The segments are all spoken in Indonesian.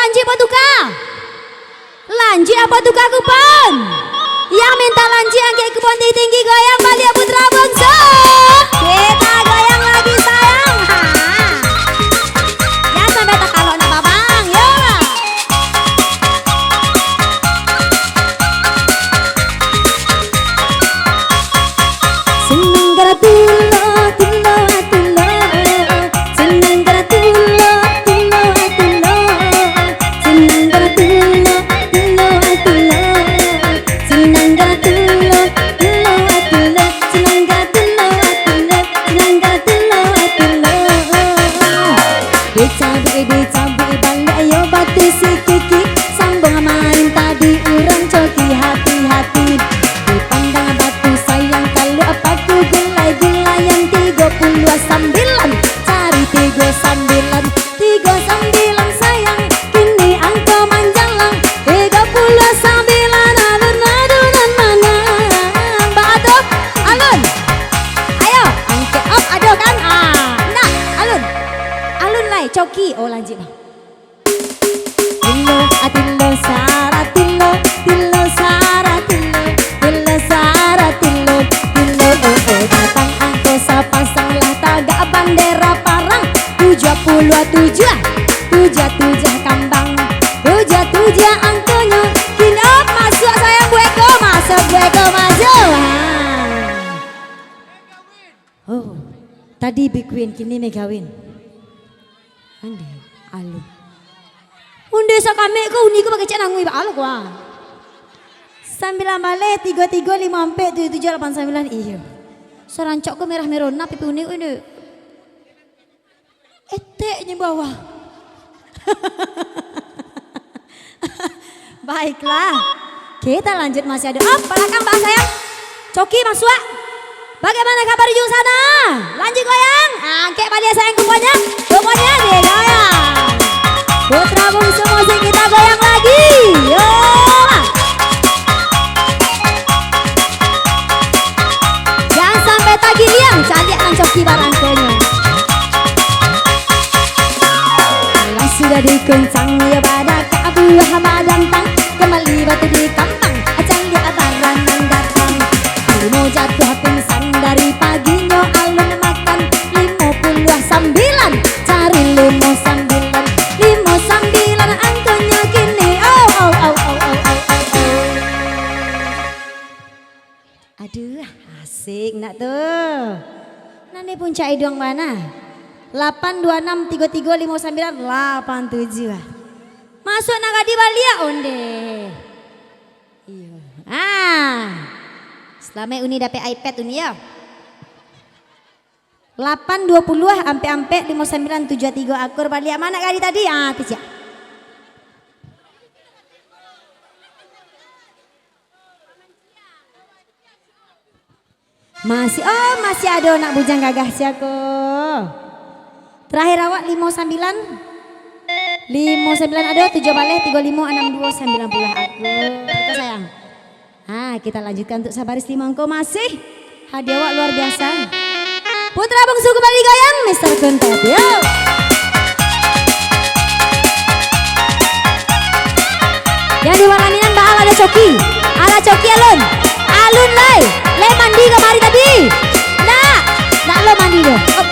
lanji apa tuka? Lanji apa tuka kupon? Yang minta lanji angke kupon tinggi goyang Balia Putra Bungsu. Kita goyang lagi sayang. Ya sampai tak kalau nak babang yo. Seneng gara tulo tulo tulo. Seneng gara tulo tulo tulo. Seneng gara tulo tulo tulo. Seneng gara tulo tulo tulo. Seneng gara tulo tulo. Seneng gara tulo tulo. Dicabi balik ayo batu si kiki. Sambung main tadi urang coki hati-hati. Dipandang batu sayang kalau apa ku gulai-gulai yang 39. Cari 39 sayang. Kini angka manjalang 39 alun-alunan mana. Mbak Adok, alun. Ayo, angke up Adok kan. Nah, alun. Alun lai coki. Oh lanjut bang. Tilo, atilo, sara, tilo, tilo, sara, tilo, tilo, sara, tilo, tilo, datang angko sapasang lah tagak bendera parang 77, 77 kambang, 77 angkonya. Kini up masuk sayang Bu Eko, masuk Bu Eko masuk. Oh, tadi Big Win, kini Mega Win. Ande, alu. Unde sakame ko uni ko pakai cek nangui ba alu kwa. 9 balik 33 5 ampe 77 89 iyo. Serancok ko merah merona pipi uni ini. Eteknya bawah. Baiklah. Kita lanjut masih ada. Oh, belakang Mbak sayang. Coki Masua. Bagaimana kabar di sana? Lanjut goyang. Angke Balia sayang kumpulnya. Kumpulnya dia goyang. Putra Bungsu musik kita goyang lagi. Yo. Jangan sampai tagi liang. Cantik nang coki barangkonya. Sudah dikencang ya pada kabuah madantang. Kembali batu di kampang. Acang di ataran dan datang. Mau jatuh pingsan dari paginya alun makan 59. Cari 59 angkonya kini. Oh. Aduh asik nak tuh. Nanti puncak idung mana? 826 33 59 87. Masuk naga di Balia onde. Iya. Selama uni dapat iPad uni ya. 820 ampe 5973 akur Balia mana kali tadi? Tiga. Masih ada nak bujang gagah siako. Terakhir awak 59 ada 7 balik 35 62 90 aku. Itu sayang. Kita lanjutkan untuk Sabaris Limangko masih hadiah awak luar biasa. Putra Bungsu kembali goyang Mr. Kuntet. Yo. Yang di Walaninan Mbak Al ada coki. Ala coki alun. Alun lai. Le mandi kemari tadi. Nak lo mandi dong. Op.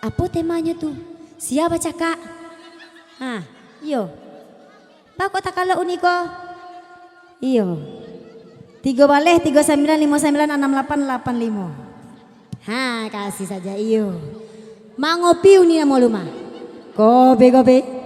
Apa temanya tuh? Siapa cakak? Iyo. Pak kok tak kalau uniko? Iyo. 3 balik 39 59 68 85. Kasih saja iyo. Mangopi uni mau lumah. Kobe.